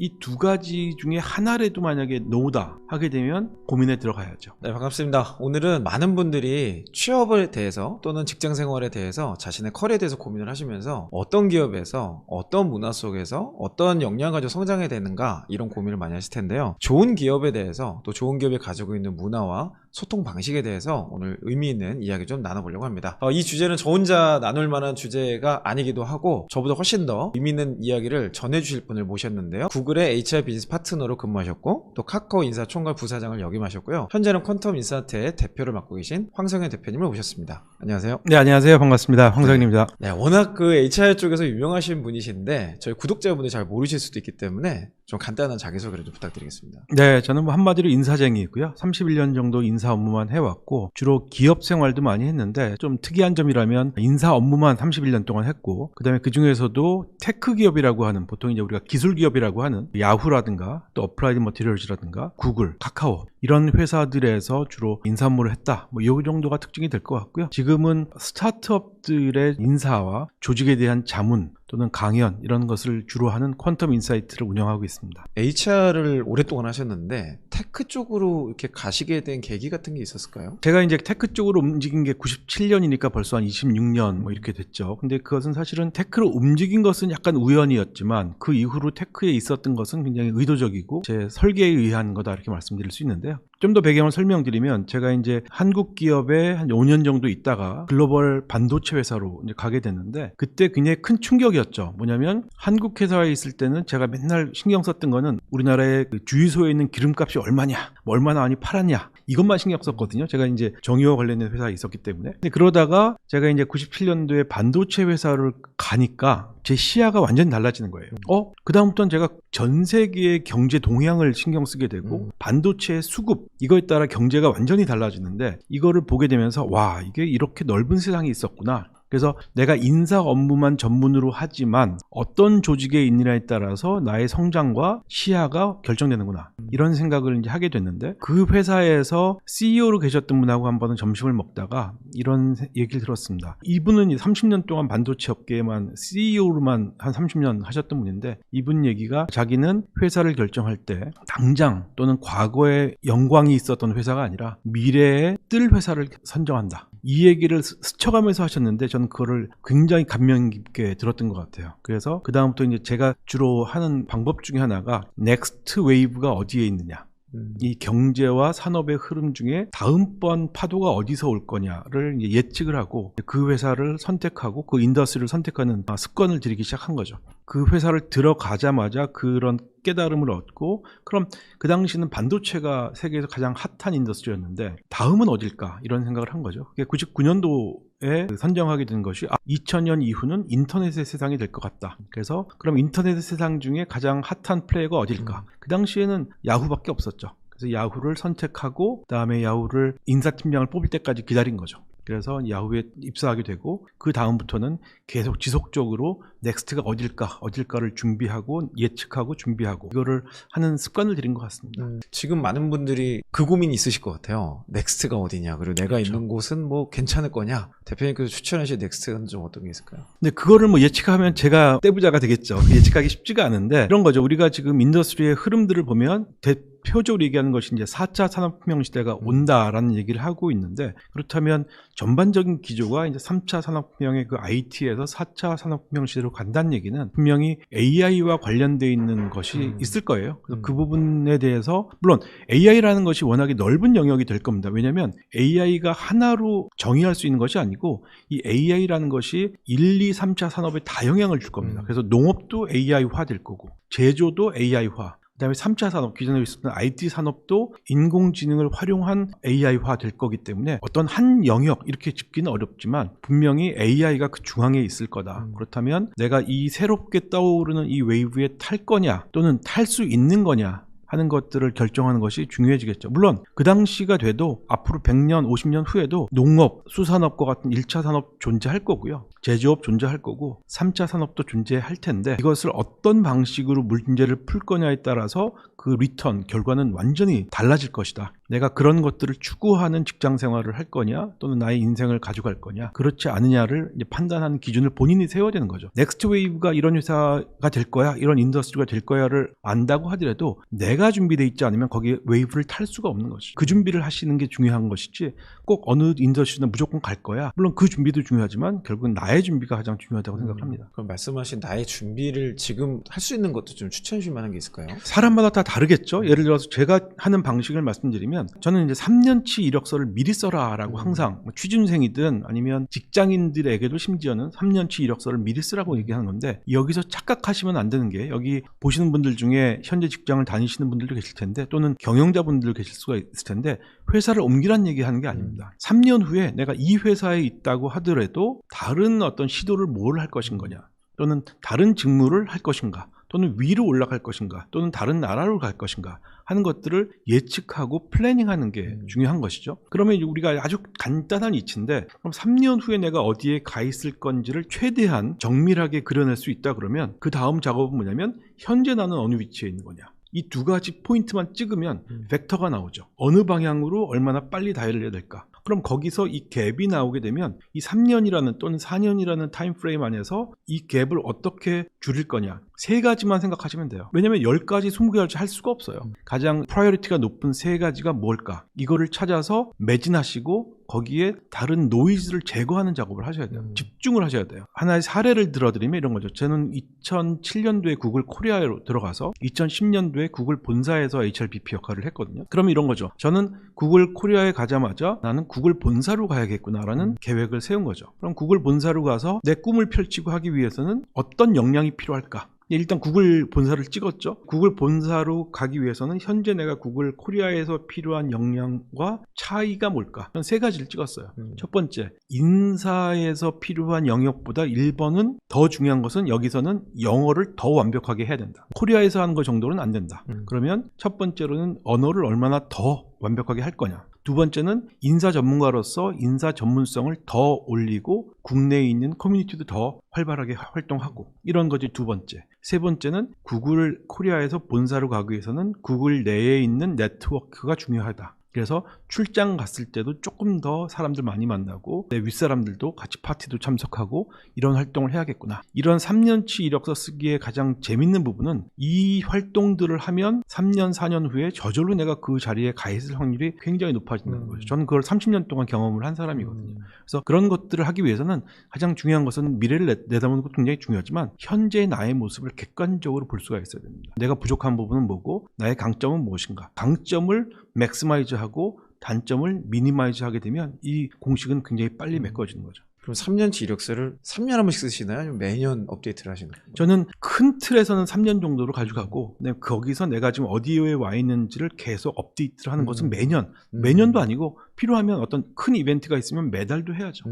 이 두 가지 중에 하나라도 만약에 노다 하게 되면 고민에 들어가야죠. 네, 반갑습니다. 오늘은 많은 분들이 취업에 대해서 또는 직장 생활에 대해서 자신의 커리어에 대해서 고민을 하시면서 어떤 기업에서 어떤 문화 속에서 어떤 역량을 가지고 성장해야 되는가 이런 고민을 많이 하실 텐데요. 좋은 기업에 대해서 또 좋은 기업이 가지고 있는 문화와 소통 방식에 대해서 오늘 의미 있는 이야기 좀 나눠보려고 합니다. 이 주제는 저 혼자 나눌 만한 주제가 아니기도 하고 저보다 훨씬 더 의미 있는 이야기를 전해주실 분을 모셨는데요. 구글의 HR 비즈니스 파트너로 근무하셨고 또 카카오 인사총괄 부사장을 역임하셨고요. 현재는 퀀텀 인사트의 대표를 맡고 계신 황성현 대표님을 모셨습니다. 안녕하세요. 네, 안녕하세요. 반갑습니다. 황성현입니다. 네, 워낙 그 HR 쪽에서 유명하신 분이신데 저희 구독자분들이 잘 모르실 수도 있기 때문에 좀 간단한 자기소개를 좀 부탁드리겠습니다. 네, 저는 뭐 한마디로 인사쟁이고요. 31년 정도 인사 업무만 해왔고 주로 기업 생활도 많이 했는데 좀 특이한 점이라면 인사 업무만 31년 동안 했고 그다음에 그 중에서도 테크 기업이라고 하는 보통 이제 우리가 기술 기업이라고 하는 야후라든가 또 어플라이드 머티리얼즈라든가 구글, 카카오 이런 회사들에서 주로 인사 업무를 했다. 뭐 이 정도가 특징이 될 것 같고요. 지금은 스타트업들의 인사와 조직에 대한 자문 또는 강연 이런 것을 주로 하는 퀀텀 인사이트를 운영하고 있습니다. HR을 오랫동안 하셨는데 테크 쪽으로 이렇게 가시게 된 계기 같은 게 있었을까요? 제가 이제 테크 쪽으로 움직인 게 97년이니까 벌써 한 26년 뭐 이렇게 됐죠. 근데 그것은 사실은 테크로 움직인 것은 약간 우연이었지만 그 이후로 테크에 있었던 것은 굉장히 의도적이고 제 설계에 의한 거다 이렇게 말씀드릴 수 있는데요. 좀 더 배경을 설명드리면 제가 이제 한국 기업에 한 5년 정도 있다가 글로벌 반도체 회사로 이제 가게 됐는데 그때 굉장히 큰 충격이었죠. 뭐냐면 한국 회사에 있을 때는 제가 맨날 신경 썼던 거는 우리나라의 그 주유소에 있는 기름값이 얼마냐, 뭐 얼마나 많이 팔았냐 이것만 신경 썼거든요. 제가 이제 정유와 관련된 회사에 있었기 때문에. 근데 그러다가 제가 이제 97년도에 반도체 회사를 가니까 제 시야가 완전히 달라지는 거예요. 그다음부터는 제가 전 세계의 경제 동향을 신경 쓰게 되고 반도체의 수급 이거에 따라 경제가 완전히 달라지는데 이거를 보게 되면서 와 이게 이렇게 넓은 세상이 있었구나. 그래서 내가 인사 업무만 전문으로 하지만 어떤 조직에 있느냐에 따라서 나의 성장과 시야가 결정되는구나. 이런 생각을 이제 하게 됐는데 그 회사에서 CEO로 계셨던 분하고 한 번은 점심을 먹다가 이런 얘기를 들었습니다. 이분은 30년 동안 반도체 업계에만 CEO로만 한 30년 하셨던 분인데 이분 얘기가 자기는 회사를 결정할 때 당장 또는 과거에 영광이 있었던 회사가 아니라 미래에 뜰 회사를 선정한다. 이 얘기를 스쳐가면서 하셨는데 저는 그거를 굉장히 감명 깊게 들었던 것 같아요. 그래서 그 다음부터 이제 제가 주로 하는 방법 중에 하나가 넥스트 웨이브가 어디에 있느냐. 이 경제와 산업의 흐름 중에 다음번 파도가 어디서 올 거냐를 이제 예측을 하고 그 회사를 선택하고 그 인더스트리를 선택하는 습관을 들이기 시작한 거죠. 그 회사를 들어가자마자 그런 깨달음을 얻고 그럼 그 당시는 반도체가 세계에서 가장 핫한 인더스트리였는데 다음은 어딜까 이런 생각을 한 거죠. 99년도에 선정하게 된 것이 2000년 이후는 인터넷의 세상이 될 것 같다. 그래서 그럼 인터넷의 세상 중에 가장 핫한 플레이어가 어딜까? 그 당시에는 야후밖에 없었죠. 그래서 야후를 선택하고 그다음에 야후를 인사팀장을 뽑을 때까지 기다린 거죠. 그래서 야후에 입사하게 되고 그 다음부터는 계속 지속적으로 넥스트가 어딜까를 준비하고 예측하고 준비하고 이거를 하는 습관을 들인 것 같습니다. 지금 많은 분들이 그 고민이 있으실 것 같아요. 넥스트가 어디냐 그리고 내가 그렇죠. 있는 곳은 뭐 괜찮을 거냐. 대표님께서 추천하신 넥스트는 좀 어떤 게 있을까요? 근데 그거를 뭐 예측하면 제가 떼부자가 되겠죠. 예측하기 쉽지가 않은데 이런 거죠. 우리가 지금 인더스트리의 흐름들을 보면 표적으로 얘기하는 것이 이제 4차 산업혁명 시대가 온다라는 얘기를 하고 있는데 그렇다면 전반적인 기조가 이제 3차 산업혁명의 그 IT에서 4차 산업혁명 시대로 간다는 얘기는 분명히 AI와 관련되어 있는 것이 있을 거예요. 그래서 그 부분에 대해서 물론 AI라는 것이 워낙에 넓은 영역이 될 겁니다. 왜냐하면 AI가 하나로 정의할 수 있는 것이 아니고 이 AI라는 것이 1, 2, 3차 산업에 다 영향을 줄 겁니다. 그래서 농업도 AI화 될 거고 제조도 AI화 그다음에 3차 산업, 기존에 있었던 IT 산업도 인공지능을 활용한 AI화 될 거기 때문에 어떤 한 영역 이렇게 짚기는 어렵지만 분명히 AI가 그 중앙에 있을 거다. 그렇다면 내가 이 새롭게 떠오르는 이 웨이브에 탈 거냐 또는 탈 수 있는 거냐 하는 것들을 결정하는 것이 중요해지겠죠. 물론 그 당시가 돼도 앞으로 100년, 50년 후에도 농업, 수산업과 같은 1차 산업 존재할 거고요. 제조업 존재할 거고 3차 산업도 존재할 텐데 이것을 어떤 방식으로 문제를 풀 거냐에 따라서 그 리턴, 결과는 완전히 달라질 것이다. 내가 그런 것들을 추구하는 직장 생활을 할 거냐 또는 나의 인생을 가져갈 거냐 그렇지 않느냐를 이제 판단하는 기준을 본인이 세워야 되는 거죠. 넥스트 웨이브가 이런 회사가 될 거야, 이런 인더스트리가 될 거야를 안다고 하더라도 내가 준비되어 있지 않으면 거기에 웨이브를 탈 수가 없는 거지. 그 준비를 하시는 게 중요한 것이지 꼭 어느 인더스트리나 무조건 갈 거야. 물론 그 준비도 중요하지만 결국은 나의 준비가 가장 중요하다고 생각합니다. 그럼 말씀하신 나의 준비를 지금 할 수 있는 것도 좀 추천해 줄 만한 게 있을까요? 사람마다 다 다르겠죠. 예를 들어서 제가 하는 방식을 말씀드리면 저는 이제 3년치 이력서를 미리 써라라고 항상 뭐 취준생이든 아니면 직장인들에게도 심지어는 3년치 이력서를 미리 쓰라고 얘기하는 건데 여기서 착각하시면 안 되는 게 여기 보시는 분들 중에 현재 직장을 다니시는 분들도 계실 텐데 또는 경영자분들 계실 수가 있을 텐데 회사를 옮기란 얘기하는 게 아닙니다. 3년 후에 내가 이 회사에 있다고 하더라도 다른 어떤 시도를 뭘 할 것인 거냐 또는 다른 직무를 할 것인가 또는 위로 올라갈 것인가 또는 다른 나라로 갈 것인가 하는 것들을 예측하고 플래닝하는 게 중요한 것이죠. 그러면 우리가 아주 간단한 이치인데 그럼 3년 후에 내가 어디에 가 있을 건지를 최대한 정밀하게 그려낼 수 있다 그러면 그 다음 작업은 뭐냐면 현재 나는 어느 위치에 있는 거냐. 이 두 가지 포인트만 찍으면 벡터가 나오죠. 어느 방향으로 얼마나 빨리 달려야 될까. 그럼 거기서 이 갭이 나오게 되면 이 3년이라는 또는 4년이라는 타임 프레임 안에서 이 갭을 어떻게 줄일 거냐. 세 가지만 생각하시면 돼요. 왜냐면 10가지, 20가지 할 수가 없어요. 가장 프라이어리티가 높은 세 가지가 뭘까? 이거를 찾아서 매진하시고 거기에 다른 노이즈를 제거하는 작업을 하셔야 돼요. 집중을 하셔야 돼요. 하나의 사례를 들어드리면 이런 거죠. 저는 2007년도에 구글 코리아로 들어가서 2010년도에 구글 본사에서 HRBP 역할을 했거든요. 그러면 이런 거죠. 저는 구글 코리아에 가자마자 나는 구글 본사로 가야겠구나라는 계획을 세운 거죠. 그럼 구글 본사로 가서 내 꿈을 펼치고 하기 위해서는 어떤 역량이 필요할까? 일단 구글 본사를 찍었죠. 구글 본사로 가기 위해서는 현재 내가 구글 코리아에서 필요한 역량과 차이가 뭘까? 그런 세 가지를 찍었어요. 첫 번째, 인사에서 필요한 영역보다 1번은 더 중요한 것은 여기서는 영어를 더 완벽하게 해야 된다. 코리아에서 하는 것 정도는 안 된다. 그러면 첫 번째로는 언어를 얼마나 더 완벽하게 할 거냐. 두 번째는 인사 전문가로서 인사 전문성을 더 올리고 국내에 있는 커뮤니티도 더 활발하게 활동하고 이런 것이 두 번째. 세 번째는 구글 코리아에서 본사로 가기 위해서는 구글 내에 있는 네트워크가 중요하다. 그래서 출장 갔을 때도 조금 더 사람들 많이 만나고 내 윗사람들도 같이 파티도 참석하고 이런 활동을 해야겠구나. 이런 3년치 이력서 쓰기에 가장 재밌는 부분은 이 활동들을 하면 3년, 4년 후에 저절로 내가 그 자리에 가 있을 확률이 굉장히 높아진다는 거죠. 저는 그걸 30년 동안 경험을 한 사람이거든요. 그래서 그런 것들을 하기 위해서는 가장 중요한 것은 미래를 내다보는 것도 굉장히 중요하지만 현재 나의 모습을 객관적으로 볼 수가 있어야 됩니다. 내가 부족한 부분은 뭐고 나의 강점은 무엇인가. 강점을 맥시마이즈하고 단점을 미니마이즈 하게 되면 이 공식은 굉장히 빨리 메꿔지는 거죠. 그럼 3년치 이력서를 3년에 한 번씩 쓰시나요? 아니면 매년 업데이트를 하시나요? 저는 큰 틀에서는 3년 정도로 가져가고 거기서 내가 지금 어디에 와 있는지를 계속 업데이트를 하는 것은 매년도 아니고 필요하면 어떤 큰 이벤트가 있으면 매달도 해야죠.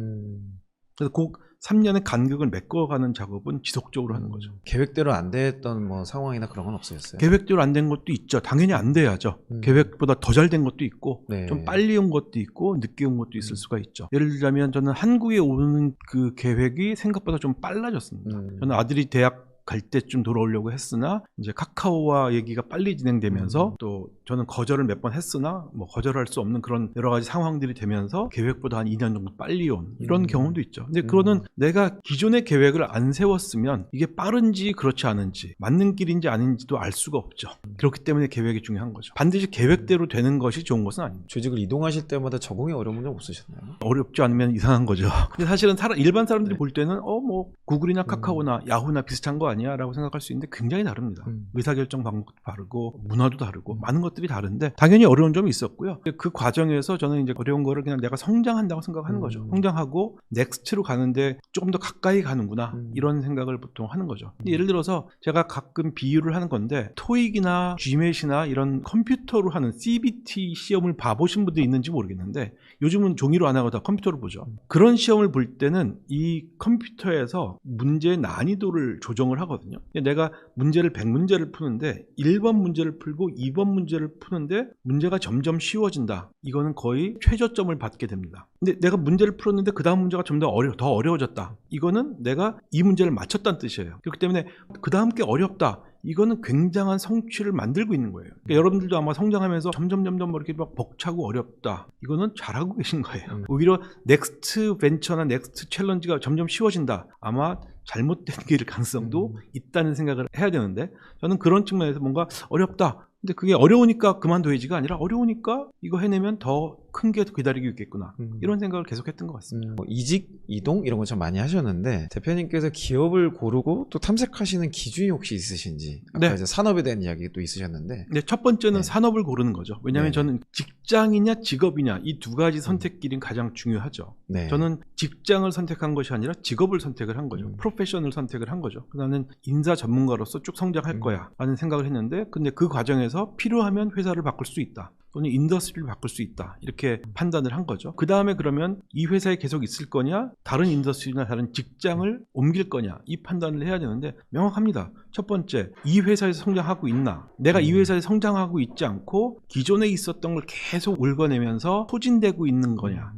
그래서 꼭 3년의 간격을 메꿔가는 작업은 지속적으로 하는 거죠. 계획대로 안 됐던 뭐 상황이나 그런 건 없으셨어요? 계획대로 안 된 것도 있죠. 당연히 안 돼야죠. 계획보다 더 잘 된 것도 있고 네. 좀 빨리 온 것도 있고 늦게 온 것도 있을 수가 있죠. 예를 들자면 저는 한국에 오는 그 계획이 생각보다 좀 빨라졌습니다. 저는 아들이 대학 갈 때쯤 돌아오려고 했으나 이제 카카오와 얘기가 빨리 진행되면서 또 저는 거절을 몇 번 했으나 뭐 거절할 수 없는 그런 여러 가지 상황들이 되면서 계획보다 한 2년 정도 빨리 온 이런 경험도 있죠. 근데 그거는 내가 기존의 계획을 안 세웠으면 이게 빠른지 그렇지 않은지 맞는 길인지 아닌지도 알 수가 없죠. 그렇기 때문에 계획이 중요한 거죠. 반드시 계획대로 되는 것이 좋은 것은 아닙니다. 조직을 이동하실 때마다 적응에 어려운 적 없으셨나요? 어렵지 않으면 이상한 거죠. 근데 사실은 일반 사람들이 볼 때는 뭐 구글이나 카카오나 야후나 비슷한 거 아니야 라고 생각할 수 있는데 굉장히 다릅니다. 의사결정 방법도 다르고 문화도 다르고 많은 것들이 다른데 당연히 어려운 점이 있었고요. 그 과정에서 저는 이제 어려운 거를 그냥 내가 성장한다고 생각하는 거죠. 성장하고 넥스트로 가는데 조금 더 가까이 가는구나 이런 생각을 보통 하는 거죠. 예를 들어서 제가 가끔 비유를 하는 건데 토익이나 GMAT이나 이런 컴퓨터로 하는 CBT 시험을 봐보신 분들이 있는지 모르겠는데 요즘은 종이로 안 하고 다 컴퓨터로 보죠. 그런 시험을 볼 때는 이 컴퓨터에서 문제의 난이도를 조정을 하거든요. 내가 문제를 100문제를 푸는데 1번 문제를 풀고 2번 문제를 푸는데 문제가 점점 쉬워진다. 이거는 거의 최저점을 받게 됩니다. 근데 내가 문제를 풀었는데 그 다음 문제가 좀 더 어려워졌다. 이거는 내가 이 문제를 맞췄다는 뜻이에요. 그렇기 때문에 그 다음 게 어렵다. 이거는 굉장한 성취를 만들고 있는 거예요. 그러니까 여러분들도 아마 성장하면서 점점 뭐 이렇게 막 벅차고 어렵다. 이거는 잘하고 계신 거예요. 오히려 넥스트 벤처나 넥스트 챌린지가 점점 쉬워진다. 아마 잘못된 길일 가능성도 있다는 생각을 해야 되는데, 저는 그런 측면에서 뭔가 어렵다. 근데 그게 어려우니까 그만둬야지가 아니라 어려우니까 이거 해내면 더 큰 게 기다리고 있겠구나. 이런 생각을 계속했던 것 같습니다. 이직, 이동 이런 거 참 많이 하셨는데 대표님께서 기업을 고르고 또 탐색하시는 기준이 혹시 있으신지? 아까 네. 이제 산업에 대한 이야기도 있으셨는데. 네, 첫 번째는 네. 산업을 고르는 거죠. 왜냐하면 네. 저는 직장이냐 직업이냐 이 두 가지 선택길이 가장 중요하죠. 네. 저는 직장을 선택한 것이 아니라 직업을 선택을 한 거죠. 프로페셔널 선택을 한 거죠. 나는 인사 전문가로서 쭉 성장할 거야 라는 생각을 했는데, 근데 그 과정에서 필요하면 회사를 바꿀 수 있다. 또는 인더스트리를 바꿀 수 있다. 이렇게 판단을 한 거죠. 그 다음에 그러면 이 회사에 계속 있을 거냐, 다른 인더스트리나 다른 직장을 옮길 거냐, 이 판단을 해야 되는데 명확합니다. 첫 번째, 이 회사에서 성장하고 있나? 내가 이 회사에 성장하고 있지 않고 기존에 있었던 걸 계속 올거내면서 소진되고 있는 거냐?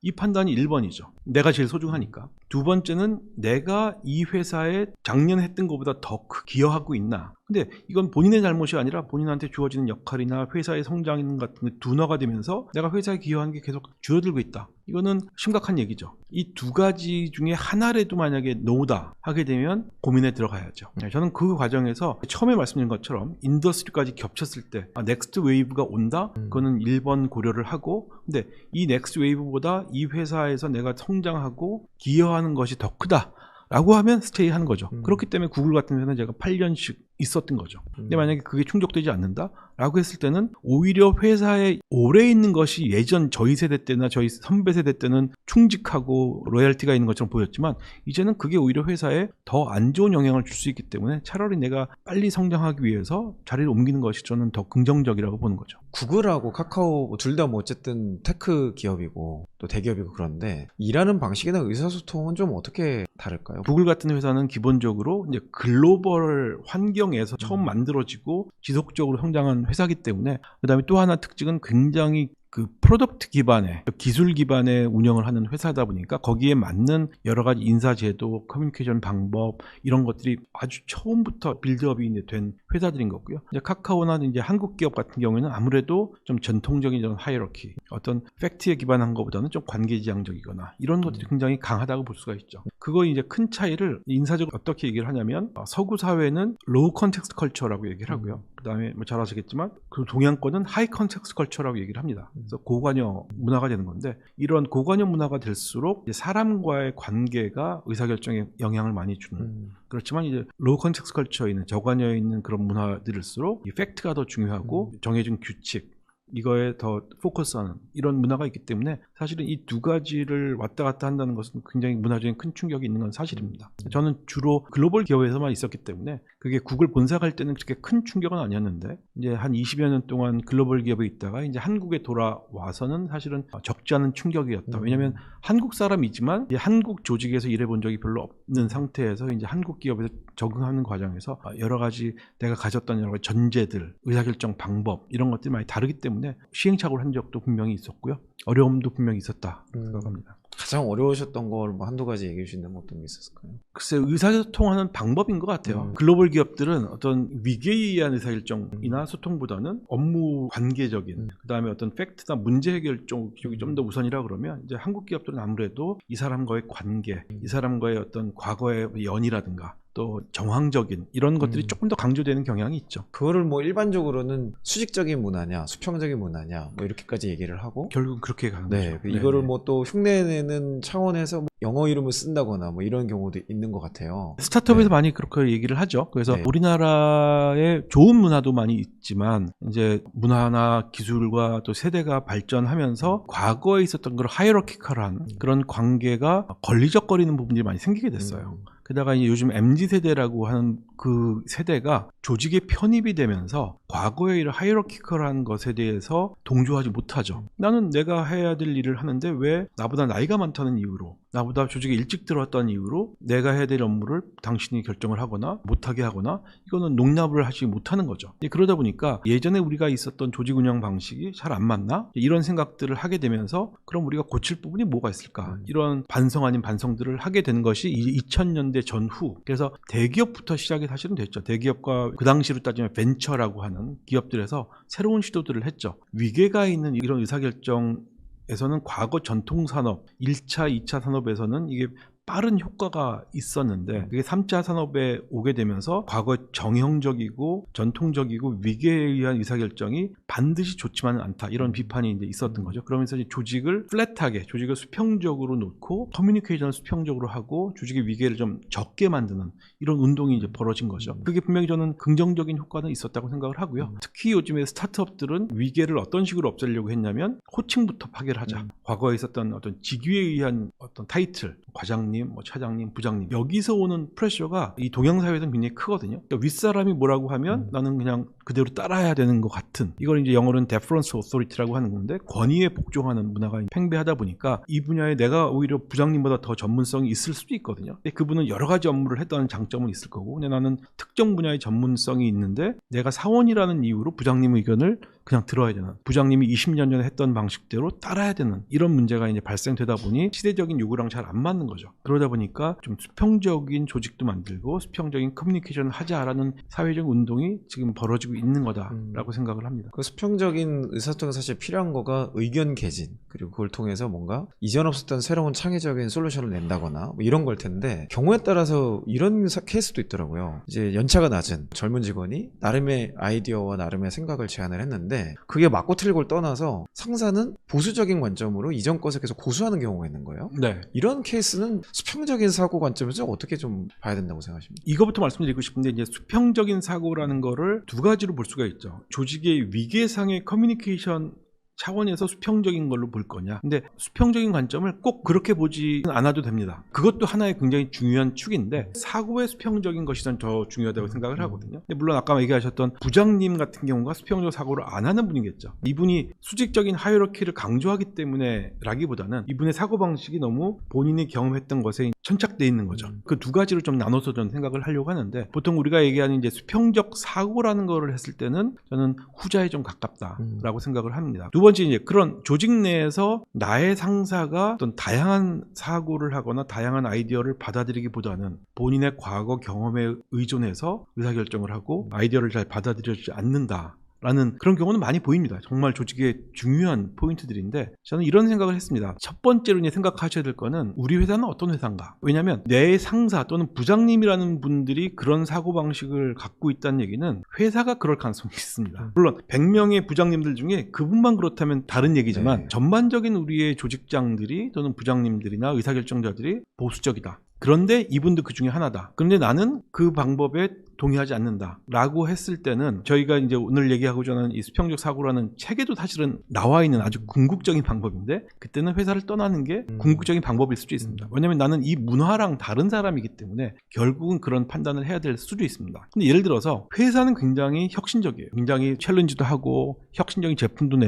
이 판단이 1번이죠. 내가 제일 소중하니까. 두 번째는 내가 이 회사에 작년에 했던 것보다 더 기여하고 있나. 근데 이건 본인의 잘못이 아니라 본인한테 주어지는 역할이나 회사의 성장 같은 게 둔화가 되면서 내가 회사에 기여하는 게 계속 줄어들고 있다. 이거는 심각한 얘기죠. 이 두 가지 중에 하나라도 만약에 노다 하게 되면 고민에 들어가야죠. 저는 그 과정에서 처음에 말씀드린 것처럼 인더스트리까지 겹쳤을 때 넥스트 웨이브가 온다? 그거는 1번 고려를 하고, 근데 이 넥스트 웨이브보다 이 회사에서 내가 성장하고 기여하는 것이 더 크다 라고 하면 스테이 하는 거죠. 그렇기 때문에 구글 같은 회사는 제가 8년씩 있었던 거죠. 근데 만약에 그게 충족되지 않는다 라고 했을 때는 오히려 회사에 오래 있는 것이 예전 저희 세대 때나 저희 선배 세대 때는 충직하고 로열티가 있는 것처럼 보였지만, 이제는 그게 오히려 회사에 더 안 좋은 영향을 줄 수 있기 때문에 차라리 내가 빨리 성장하기 위해서 자리를 옮기는 것이 저는 더 긍정적이라고 보는 거죠. 구글하고 카카오 둘 다 뭐 어쨌든 테크 기업이고 또 대기업이고 그런데 일하는 방식이나 의사소통은 좀 어떻게 다를까요? 구글 같은 회사는 기본적으로 이제 글로벌 환경에서 처음 만들어지고 지속적으로 성장한 회사이기 때문에, 그다음에 또 하나 특징은 굉장히 그 프로덕트 기반의 기술 기반의 운영을 하는 회사다 보니까 거기에 맞는 여러 가지 인사 제도, 커뮤니케이션 방법 이런 것들이 아주 처음부터 빌드업이 된 회사들인 거고요. 이제 카카오나 이제 한국 기업 같은 경우에는 아무래도 좀 전통적인 이런 하이어러키, 어떤 팩트에 기반한 것보다는 좀 관계지향적이거나 이런 것들이 굉장히 강하다고 볼 수가 있죠. 그거 이제 큰 차이를 인사적으로 어떻게 얘기를 하냐면, 서구 사회는 로우 컨텍스트 컬처라고 얘기를 하고요. 그다음에 뭐 잘 아시겠지만 그 동양권은 하이 컨텍스트 컬처라고 얘기를 합니다. 그래서 고관여 문화가 되는 건데, 이런 고관여 문화가 될수록 이제 사람과의 관계가 의사결정에 영향을 많이 주는, 그렇지만 이제 로우 컨텍스트 컬처에 있는 저관여에 있는 그런 문화들일수록 이 팩트가 더 중요하고 정해진 규칙 이거에 더 포커스하는 이런 문화가 있기 때문에 사실은 이 두 가지를 왔다 갔다 한다는 것은 굉장히 문화적인 큰 충격이 있는 건 사실입니다. 저는 주로 글로벌 기업에서만 있었기 때문에 그게 구글 본사 갈 때는 그렇게 큰 충격은 아니었는데, 이제 한 20여 년 동안 글로벌 기업에 있다가 이제 한국에 돌아와서는 사실은 적지 않은 충격이었다. 왜냐하면 한국 사람이지만 이제 한국 조직에서 일해본 적이 별로 없는 상태에서 이제 한국 기업에서 적응하는 과정에서 여러 가지 내가 가졌던 여러 가지 전제들, 의사결정 방법 이런 것들이 많이 다르기 때문에 시행착오를 한 적도 분명히 있었고요. 어려움도 분명히 있었다 생각합니다. 가장 어려우셨던 걸 뭐 한두 가지 얘기해 주신다면 어떤 게 있었을까요? 글쎄, 의사소통하는 방법인 것 같아요. 글로벌 기업들은 어떤 위계에 의한 의사결정이나 소통보다는 업무 관계적인, 그다음에 어떤 팩트나 문제 해결 쪽이 좀 더 우선이라 그러면, 이제 한국 기업들은 아무래도 이 사람과의 관계, 이 사람과의 어떤 과거의 연이라든가 또 정황적인 이런 것들이 조금 더 강조되는 경향이 있죠. 그거를 뭐 일반적으로는 수직적인 문화냐 수평적인 문화냐 뭐 이렇게까지 얘기를 하고, 결국 그렇게 가는 네, 거죠. 이거를 네네. 뭐 또 흉내내는 차원에서 뭐 영어 이름을 쓴다거나 뭐 이런 경우도 있는 것 같아요. 스타트업에서 네. 많이 그렇게 얘기를 하죠. 그래서 네. 우리나라의 좋은 문화도 많이 있지만, 이제 문화나 기술과 또 세대가 발전하면서 과거에 있었던 그런 하이어러키컬한 그런 관계가 걸리적거리는 부분들이 많이 생기게 됐어요. 게다가 이제 요즘 MZ세대라고 하는 그 세대가 조직에 편입이 되면서 과거의 이런 하이어러키컬한 것에 대해서 동조하지 못하죠. 나는 내가 해야 될 일을 하는데 왜 나보다 나이가 많다는 이유로 나보다 조직에 일찍 들어왔다는 이유로 내가 해야 될 업무를 당신이 결정을 하거나 못하게 하거나 이거는 농납을 하지 못하는 거죠. 그러다 보니까 예전에 우리가 있었던 조직 운영 방식이 잘 안 맞나? 이런 생각들을 하게 되면서 그럼 우리가 고칠 부분이 뭐가 있을까? 이런 반성 아닌 반성들을 하게 되는 것이 2000년대 전후. 그래서 대기업부터 시작이 사실은 됐죠. 대기업과 그 당시로 따지면 벤처라고 하는 기업들에서 새로운 시도들을 했죠. 위계가 있는 이런 의사결정에서는 과거 전통산업 1차, 2차 산업에서는 이게 빠른 효과가 있었는데 그게 3차 산업에 오게 되면서 과거 정형적이고 전통적이고 위계에 의한 의사결정이 반드시 좋지만은 않다 이런 비판이 이제 있었던 거죠. 그러면서 이제 조직을 플랫하게 조직을 수평적으로 놓고 커뮤니케이션을 수평적으로 하고 조직의 위계를 좀 적게 만드는 이런 운동이 이제 벌어진 거죠. 그게 분명히 저는 긍정적인 효과는 있었다고 생각을 하고요. 특히 요즘에 스타트업들은 위계를 어떤 식으로 없애려고 했냐면 호칭부터 파괴를 하자. 과거에 있었던 어떤 직위에 의한 어떤 타이틀, 과장님, 뭐 차장님, 부장님 여기서 오는 프레셔가 이 동양사회에서는 굉장히 크거든요. 그러니까 윗사람이 뭐라고 하면 나는 그냥 그대로 따라야 되는 것 같은 이걸 이제 영어로는 deference authority라고 하는 건데 권위에 복종하는 문화가 팽배하다 보니까 이 분야에 내가 오히려 부장님보다 더 전문성이 있을 수도 있거든요. 근데 그분은 여러 가지 업무를 했다는 장점은 있을 거고 근데 나는 특정 분야의 전문성이 있는데 내가 사원이라는 이유로 부장님 의견을 그냥 들어야 되는 부장님이 20년 전에 했던 방식대로 따라야 되는 이런 문제가 이제 발생되다 보니 시대적인 요구랑 잘 안 맞는 거죠. 그러다 보니까 좀 수평적인 조직도 만들고 수평적인 커뮤니케이션을 하자라는 사회적 운동이 지금 벌어지고 있는 거다라고 생각을 합니다. 그 수평적인 의사소통에 사실 필요한 거가 의견 개진 그리고 그걸 통해서 뭔가 이전 없었던 새로운 창의적인 솔루션을 낸다거나 뭐 이런 걸 텐데 경우에 따라서 이런 케이스도 있더라고요. 이제 연차가 낮은 젊은 직원이 나름의 아이디어와 나름의 생각을 제안을 했는데 그게 맞고 틀리고를 떠나서 상사는 보수적인 관점으로 이전 것을 계속 고수하는 경우가 있는 거예요. 네. 이런 케이스는 수평적인 사고 관점에서 어떻게 좀 봐야 된다고 생각하십니까? 이거부터 말씀드리고 싶은데 이제 수평적인 사고라는 거를 두 가지로 볼 수가 있죠. 조직의 위계상의 커뮤니케이션 차원에서 수평적인 걸로 볼 거냐. 근데 수평적인 관점을 꼭 그렇게 보지 않아도 됩니다. 그것도 하나의 굉장히 중요한 축인데 사고의 수평적인 것이 더 중요하다고 생각을 하거든요. 근데 물론 아까 얘기하셨던 부장님 같은 경우가 수평적 사고를 안 하는 분이겠죠. 이분이 수직적인 하이어러키를 강조하기 때문에 라기보다는 이분의 사고방식이 너무 본인이 경험했던 것에 천착되어 있는 거죠. 그 두 가지를 좀 나눠서 저는 생각을 하려고 하는데 보통 우리가 얘기하는 이제 수평적 사고라는 거를 했을 때는 저는 후자에 좀 가깝다라고 생각을 합니다. 두 번째 이제 그런 조직 내에서 나의 상사가 어떤 다양한 사고를 하거나 다양한 아이디어를 받아들이기보다는 본인의 과거 경험에 의존해서 의사결정을 하고 아이디어를 잘 받아들여지지 않는다. 라는 그런 경우는 많이 보입니다. 정말 조직의 중요한 포인트들인데 저는 이런 생각을 했습니다. 첫 번째로 이제 생각하셔야 될 거는 우리 회사는 어떤 회사인가? 왜냐하면 내 상사 또는 부장님이라는 분들이 그런 사고방식을 갖고 있다는 얘기는 회사가 그럴 가능성이 있습니다. 물론 100명의 부장님들 중에 그분만 그렇다면 다른 얘기지만 전반적인 우리의 조직장들이 또는 부장님들이나 의사결정자들이 보수적이다. 그런데 이분도 그 중에 하나다. 그런데 나는 그 방법에 동의하지 않는다 라고 했을 때는 저희가 이제 오늘 얘기하고자 하는 이 수평적 사고라는 책에도 사실은 나와 있는 아주 궁극적인 방법인데 그때는 회사를 떠나는 게 궁극적인 방법일 수도 있습니다. 왜냐하면 나는 이 문화랑 다른 사람이기 때문에 결국은 그런 판단을 해야 될 수도 있습니다. 근데 예를 들어서 회사는 굉장히 혁신적이에요. 굉장히 챌린지도 하고 혁신적인 제품도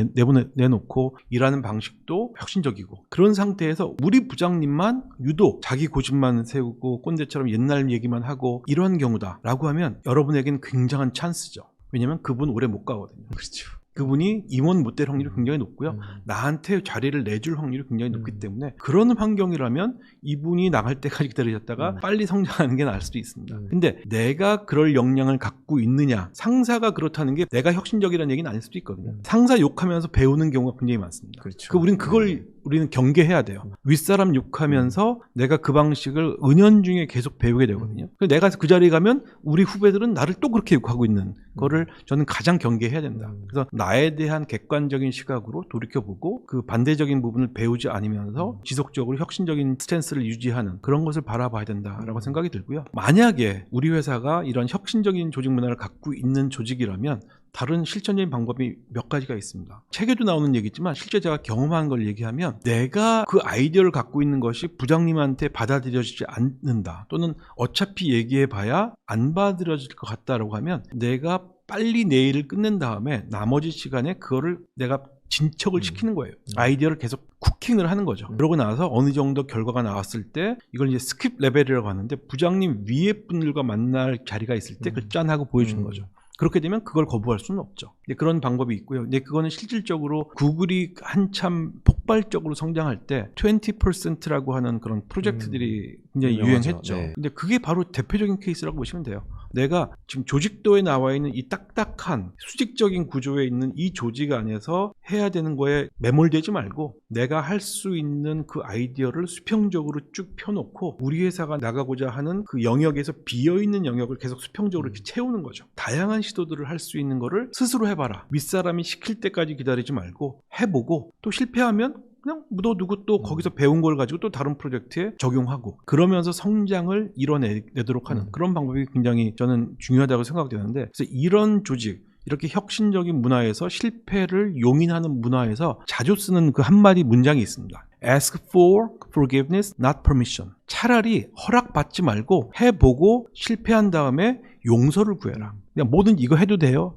내놓고 일하는 방식도 혁신적이고 그런 상태에서 우리 부장님만 유독 자기 고집만 세우고 꼰대처럼 옛날 얘기만 하고 이런 경우다 라고 하면 여러분에게는 굉장한 찬스죠. 왜냐하면 그분 오래 못 가거든요. 그렇죠. 그분이 임원 못 될 확률이 굉장히 높고요. 나한테 자리를 내줄 확률이 굉장히 높기 때문에 그런 환경이라면 이분이 나갈 때까지 기다리셨다가 빨리 성장하는 게 나을 수도 있습니다. 근데 내가 그럴 역량을 갖고 있느냐 상사가 그렇다는 게 내가 혁신적이라는 얘기는 아닐 수도 있거든요. 상사 욕하면서 배우는 경우가 굉장히 많습니다. 그렇죠. 우리는 그걸 우리는 경계해야 돼요. 윗사람 욕하면서 내가 그 방식을 은연중에 계속 배우게 되거든요. 내가 그 자리에 가면 우리 후배들은 나를 또 그렇게 욕하고 있는 거를 저는 가장 경계해야 된다. 그래서 나에 대한 객관적인 시각으로 돌이켜보고 그 반대적인 부분을 배우지 않으면서 지속적으로 혁신적인 스탠스를 유지하는 그런 것을 바라봐야 된다라고 생각이 들고요. 만약에 우리 회사가 이런 혁신적인 조직 문화를 갖고 있는 조직이라면 다른 실천적인 방법이 몇 가지가 있습니다. 책에도 나오는 얘기지만 실제 제가 경험한 걸 얘기하면 내가 그 아이디어를 갖고 있는 것이 부장님한테 받아들여지지 않는다 또는 어차피 얘기해봐야 안 받아들여질 것 같다라고 하면 내가 빨리 내일을 끝낸 다음에 나머지 시간에 그거를 내가 진척을 시키는 거예요. 아이디어를 계속 쿠킹을 하는 거죠. 그러고 나서 어느 정도 결과가 나왔을 때 이걸 이제 스킵 레벨이라고 하는데 부장님 위에 분들과 만날 자리가 있을 때 그걸 짠 하고 보여주는 거죠. 그렇게 되면 그걸 거부할 수는 없죠. 그런 방법이 있고요. 근데 그거는 실질적으로 구글이 한참 폭발적으로 성장할 때 20%라고 하는 그런 프로젝트들이 굉장히 유행했죠. 네. 근데 그게 바로 대표적인 케이스라고 보시면 돼요. 내가 지금 조직도에 나와 있는 이 딱딱한 수직적인 구조에 있는 이 조직 안에서 해야 되는 거에 매몰되지 말고 내가 할 수 있는 그 아이디어를 수평적으로 쭉 펴놓고 우리 회사가 나가고자 하는 그 영역에서 비어있는 영역을 계속 수평적으로 이렇게 채우는 거죠. 다양한 시도들을 할 수 있는 거를 스스로 해봐라. 윗사람이 시킬 때까지 기다리지 말고 해보고 또 실패하면 그냥 묻어두고 또 거기서 배운 걸 가지고 또 다른 프로젝트에 적용하고 그러면서 성장을 이뤄내도록 하는 그런 방법이 굉장히 저는 중요하다고 생각되는데 그래서 이런 조직 이렇게 혁신적인 문화에서 실패를 용인하는 문화에서 자주 쓰는 그 한마디 문장이 있습니다. Ask for forgiveness, not permission. 차라리 허락받지 말고 해보고 실패한 다음에 용서를 구해라. 그냥 뭐든 이거 해도 돼요.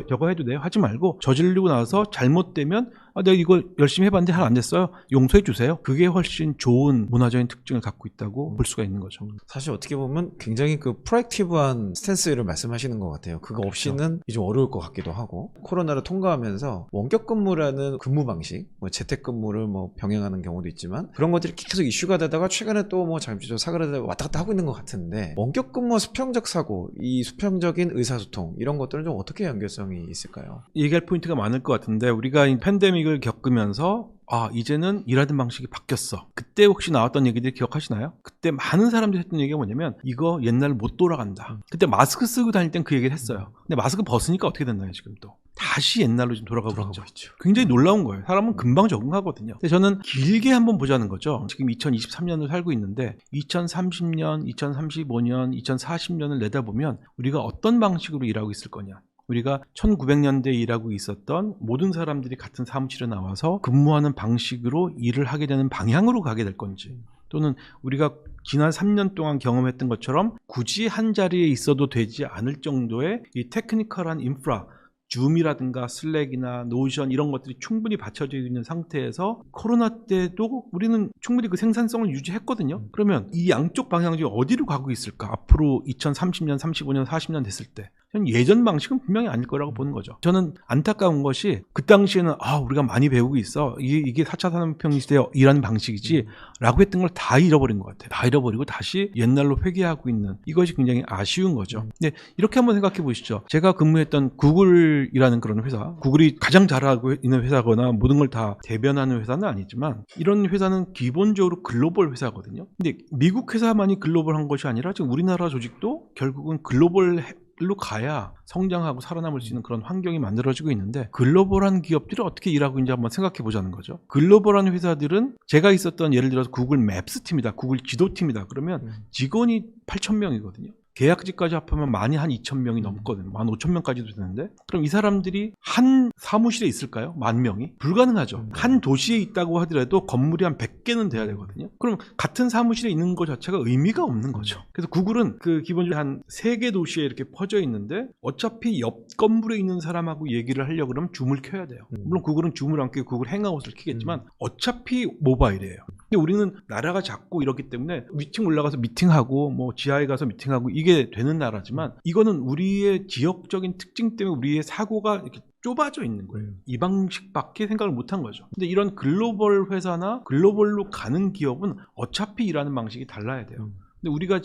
저거 해도 돼요. 하지 말고 저지르고 나서 잘못되면 내가 이거 열심히 해봤는데 잘 안 됐어요. 용서해 주세요. 그게 훨씬 좋은 문화적인 특징을 갖고 있다고 볼 수가 있는 거죠. 사실 어떻게 보면 굉장히 그 프로액티브한 스탠스를 말씀하시는 것 같아요. 그거 없이는 좀 어려울 것 같기도 하고 코로나를 통과하면서 원격 근무라는 근무 방식, 뭐 재택 근무를 뭐 병행하는 경우도 있지만 그런 것들이 계속 이슈가 되다가 최근에 또 뭐 잠시 사그라들고 왔다 갔다 하고 있는 것 같은데 원격 근무 수평적 사고, 이 수평적인 의사소통 이런 것들은 좀 어떻게 연결성이 있을까요? 얘기할 포인트가 많을 것 같은데 우리가 이 팬데믹을 겪으면서 이제는 일하는 방식이 바뀌었어. 그때 혹시 나왔던 얘기들 기억하시나요? 그때 많은 사람들이 했던 얘기가 뭐냐면 이거 옛날로 못 돌아간다. 그때 마스크 쓰고 다닐 땐 그 얘기를 했어요. 근데 마스크 벗으니까 어떻게 됐나요 지금 또? 다시 옛날로 좀 돌아가고 있죠. 굉장히 놀라운 거예요. 사람은 금방 적응하거든요. 근데 저는 길게 한번 보자는 거죠. 지금 2023년을 살고 있는데 2030년, 2035년, 2040년을 내다보면 우리가 어떤 방식으로 일하고 있을 거냐. 우리가 1900년대에 일하고 있었던 모든 사람들이 같은 사무실에 나와서 근무하는 방식으로 일을 하게 되는 방향으로 가게 될 건지 또는 우리가 지난 3년 동안 경험했던 것처럼 굳이 한 자리에 있어도 되지 않을 정도의 이 테크니컬한 인프라 줌이라든가 슬랙이나 노션 이런 것들이 충분히 받쳐져 있는 상태에서 코로나 때도 우리는 충분히 그 생산성을 유지했거든요. 그러면 이 양쪽 방향 중에 어디로 가고 있을까? 앞으로 2030년, 35년, 40년 됐을 때 저는 예전 방식은 분명히 아닐 거라고 보는 거죠. 저는 안타까운 것이 그 당시에는 우리가 많이 배우고 있어. 이게 4차 산업혁명 시대에 일하는 방식이지 라고 했던 걸 다 잃어버린 것 같아요. 다 잃어버리고 다시 옛날로 회귀하고 있는 이것이 굉장히 아쉬운 거죠. 근데 이렇게 한번 생각해 보시죠. 제가 근무했던 구글이라는 그런 회사, 구글이 가장 잘하고 있는 회사거나 모든 걸 다 대변하는 회사는 아니지만 이런 회사는 기본적으로 글로벌 회사거든요. 근데 미국 회사만이 글로벌한 것이 아니라 지금 우리나라 조직도 결국은 글로벌로 가야 성장하고 살아남을 수 있는 그런 환경이 만들어지고 있는데 글로벌한 기업들이 어떻게 일하고 있는지 한번 생각해 보자는 거죠. 글로벌한 회사들은 제가 있었던 예를 들어서 구글 맵스 팀이다. 구글 지도팀이다. 그러면 직원이 8,000명이거든요. 계약직까지 합하면 많이 한 2,000명이 넘거든요. 15,000명까지도 되는데 그럼 이 사람들이 한 사무실에 있을까요? 10,000명이? 불가능하죠. 한 도시에 있다고 하더라도 건물이 한 100개는 돼야 되거든요. 그럼 같은 사무실에 있는 것 자체가 의미가 없는 거죠. 그래서 구글은 그 기본적으로 한 3개 도시에 이렇게 퍼져 있는데 어차피 옆 건물에 있는 사람하고 얘기를 하려고 그러면 줌을 켜야 돼요. 물론 구글은 줌을 안 켜고 구글 행아웃을 켜겠지만 어차피 모바일이에요. 근데 우리는 나라가 작고 이렇기 때문에 미팅 올라가서 미팅하고 뭐 지하에 가서 미팅하고 이게 되는 나라지만 이거는 우리의 지역적인 특징 때문에 우리의 사고가 이렇게 좁아져 있는 거예요. 이 방식밖에 생각을 못한 거죠. 근데 이런 글로벌 회사나 글로벌로 가는 기업은 어차피 일하는 방식이 달라야 돼요. 근데 우리가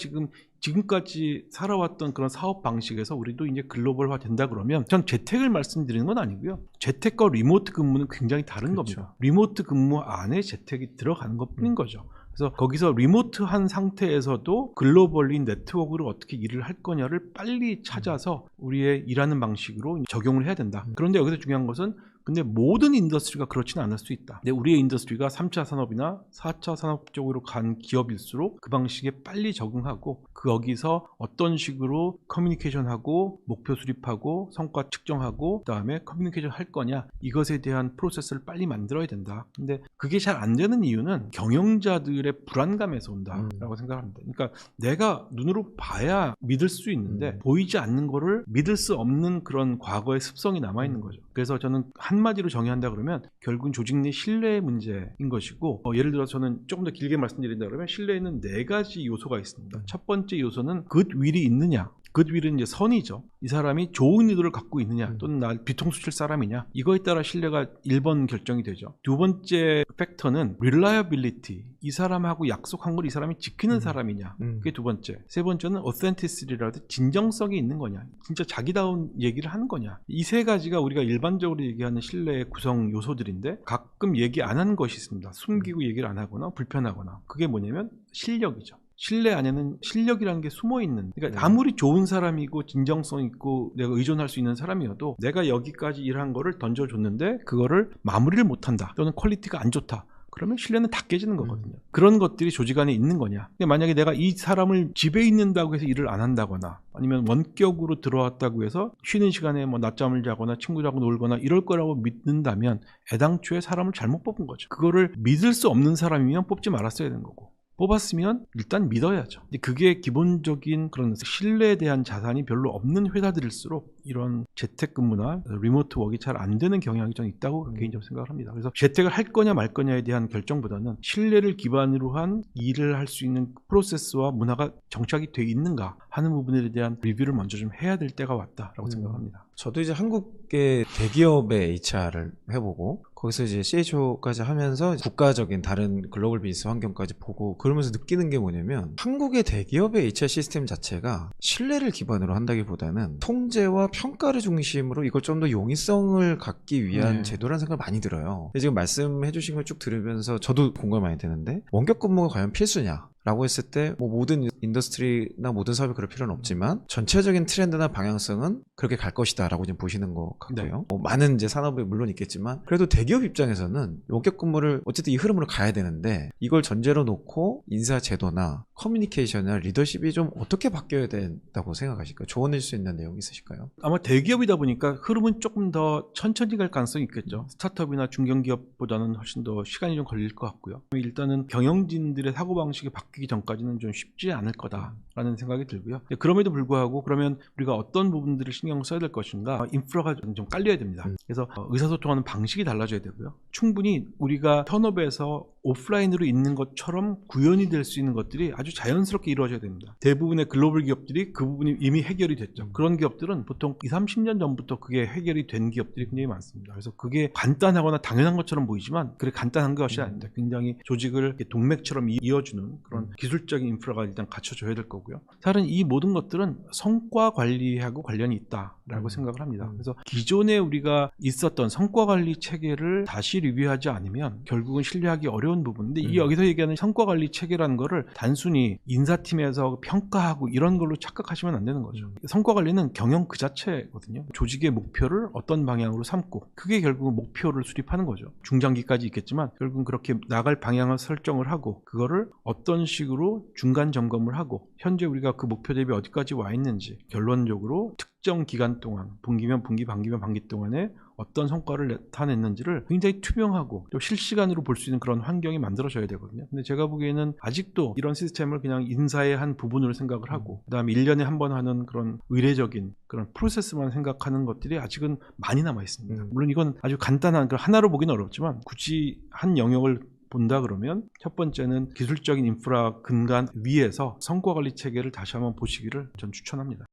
지금까지 살아왔던 그런 사업 방식에서 우리도 이제 글로벌화 된다 그러면 전 재택을 말씀드리는 건 아니고요. 재택과 리모트 근무는 굉장히 다른 겁니다. 리모트 근무 안에 재택이 들어가는 것뿐인 거죠. 그래서 거기서 리모트한 상태에서도 글로벌리 네트워크로 어떻게 일을 할 거냐를 빨리 찾아서 우리의 일하는 방식으로 적용을 해야 된다. 그런데 여기서 중요한 것은 근데 모든 인더스트리가 그렇지는 않을 수 있다. 근데 우리의 인더스트리가 3차 산업이나 4차 산업 쪽으로 간 기업일수록 그 방식에 빨리 적응하고 거기서 어떤 식으로 커뮤니케이션하고 목표 수립하고 성과 측정하고 그다음에 커뮤니케이션 할 거냐 이것에 대한 프로세스를 빨리 만들어야 된다. 근데 그게 잘 안 되는 이유는 경영자들의 불안감에서 온다라고 생각합니다. 그러니까 내가 눈으로 봐야 믿을 수 있는데 보이지 않는 거를 믿을 수 없는 그런 과거의 습성이 남아있는 거죠. 그래서 저는 한마디로 정의한다 그러면 결국은 조직 내 신뢰의 문제인 것이고 예를 들어서 저는 조금 더 길게 말씀드린다 그러면 신뢰에는 4가지 요소가 있습니다. 첫 번째 요소는 굿윌이 있느냐. 굿윌은 이제 선이죠. 이 사람이 좋은 의도를 갖고 있느냐 또는 날 뒤통수 칠 사람이냐 이거에 따라 신뢰가 1번 결정이 되죠. 두 번째 팩터는 reliability. 이 사람하고 약속한 걸 이 사람이 지키는 사람이냐 그게 두 번째. 세 번째는 authenticity. 진정성이 있는 거냐 진짜 자기다운 얘기를 하는 거냐. 이 세 가지가 우리가 일반적으로 얘기하는 신뢰의 구성 요소들인데 가끔 얘기 안 하는 것이 있습니다. 숨기고 얘기를 안 하거나 불편하거나. 그게 뭐냐면 실력이죠. 신뢰 안에는 실력이라는 게 숨어있는, 그러니까 아무리 좋은 사람이고 진정성 있고 내가 의존할 수 있는 사람이어도 내가 여기까지 일한 거를 던져줬는데 그거를 마무리를 못한다 또는 퀄리티가 안 좋다 그러면 신뢰는 다 깨지는 거거든요. 그런 것들이 조직 안에 있는 거냐. 근데 만약에 내가 이 사람을 집에 있는다고 해서 일을 안 한다거나 아니면 원격으로 들어왔다고 해서 쉬는 시간에 뭐 낮잠을 자거나 친구들하고 놀거나 이럴 거라고 믿는다면 애당초에 사람을 잘못 뽑은 거죠. 그거를 믿을 수 없는 사람이면 뽑지 말았어야 되는 거고 뽑았으면 일단 믿어야죠. 근데 그게 기본적인 그런 신뢰에 대한 자산이 별로 없는 회사들일수록 이런 재택근무나 리모트 워크가 잘 안 되는 경향이 좀 있다고 개인적으로 생각을 합니다. 그래서 재택을 할 거냐 말 거냐에 대한 결정보다는 신뢰를 기반으로 한 일을 할 수 있는 프로세스와 문화가 정착이 돼 있는가 하는 부분에 대한 리뷰를 먼저 좀 해야 될 때가 왔다라고 생각합니다. 저도 이제 한국의 대기업의 HR을 해보고 거기서 이제 CHO까지 하면서 국가적인 다른 글로벌 비즈니스 환경까지 보고 그러면서 느끼는 게 뭐냐면 한국의 대기업의 HR 시스템 자체가 신뢰를 기반으로 한다기보다는 통제와 평가를 중심으로 이걸 좀 더 용이성을 갖기 위한 제도라는 생각을 많이 들어요. 지금 말씀해 주신 걸 쭉 들으면서 저도 공감 많이 되는데 원격 근무가 과연 필수냐? 라고 했을 때 뭐 모든 인더스트리나 모든 사업이 그럴 필요는 없지만 전체적인 트렌드나 방향성은 그렇게 갈 것이다 라고 좀 보시는 것 같고요. 뭐 많은 이제 산업이 물론 있겠지만 그래도 대기업 입장에서는 원격 근무를 어쨌든 이 흐름으로 가야 되는데 이걸 전제로 놓고 인사 제도나 커뮤니케이션이나 리더십이 좀 어떻게 바뀌어야 된다고 생각하실까요? 조언해 줄 수 있는 내용이 있으실까요? 아마 대기업이다 보니까 흐름은 조금 더 천천히 갈 가능성이 있겠죠. 스타트업이나 중견기업보다는 훨씬 더 시간이 좀 걸릴 것 같고요. 일단은 경영진들의 사고방식이 바뀌기 전까지는 좀 쉽지 않을 거다라는 생각이 들고요. 그럼에도 불구하고 그러면 우리가 어떤 부분들을 신경을 써야 될 것인가, 인프라가 좀 깔려야 됩니다. 그래서 의사소통하는 방식이 달라져야 되고요. 충분히 우리가 턴업에서 오프라인으로 있는 것처럼 구현이 될 수 있는 것들이 아주 자연스럽게 이루어져야 됩니다. 대부분의 글로벌 기업들이 그 부분이 이미 해결이 됐죠. 그런 기업들은 보통 20-30년 전부터 그게 해결이 된 기업들이 굉장히 많습니다. 그래서 그게 간단하거나 당연한 것처럼 보이지만 그게 간단한 것이 아닙니다. 굉장히 조직을 동맥처럼 이어주는 그런 기술적인 인프라가 일단 갖춰져야 될 거고요. 사실은 이 모든 것들은 성과 관리하고 관련이 있다라고 생각을 합니다. 그래서 기존에 우리가 있었던 성과 관리 체계를 다시 리뷰하지 않으면 결국은 신뢰하기 어려운 부분인데 이 여기서 얘기하는 성과 관리 체계라는 거를 단순히 인사팀에서 평가하고 이런 걸로 착각하시면 안 되는 거죠. 성과 관리는 경영 그 자체거든요. 조직의 목표를 어떤 방향으로 삼고 그게 결국은 목표를 수립하는 거죠. 중장기까지 있겠지만 결국은 그렇게 나갈 방향을 설정을 하고 그거를 어떤 식으로 중간 점검을 하고 현재 우리가 그 목표 대비 어디까지 와 있는지 결론적으로 특정 기간 동안 분기면 분기, 반기면 반기 동안에 어떤 성과를 나타냈는지를 굉장히 투명하고 또 실시간으로 볼 수 있는 그런 환경이 만들어져야 되거든요. 근데 제가 보기에는 아직도 이런 시스템을 그냥 인사의 한 부분으로 생각을 하고 그다음에 1년에 한 번 하는 그런 의례적인 그런 프로세스만 생각하는 것들이 아직은 많이 남아 있습니다. 물론 이건 아주 간단한 하나로 보기는 어렵지만 굳이 한 영역을 본다 그러면 첫 번째는 기술적인 인프라 근간 위에서 성과 관리 체계를 다시 한번 보시기를 전 추천합니다.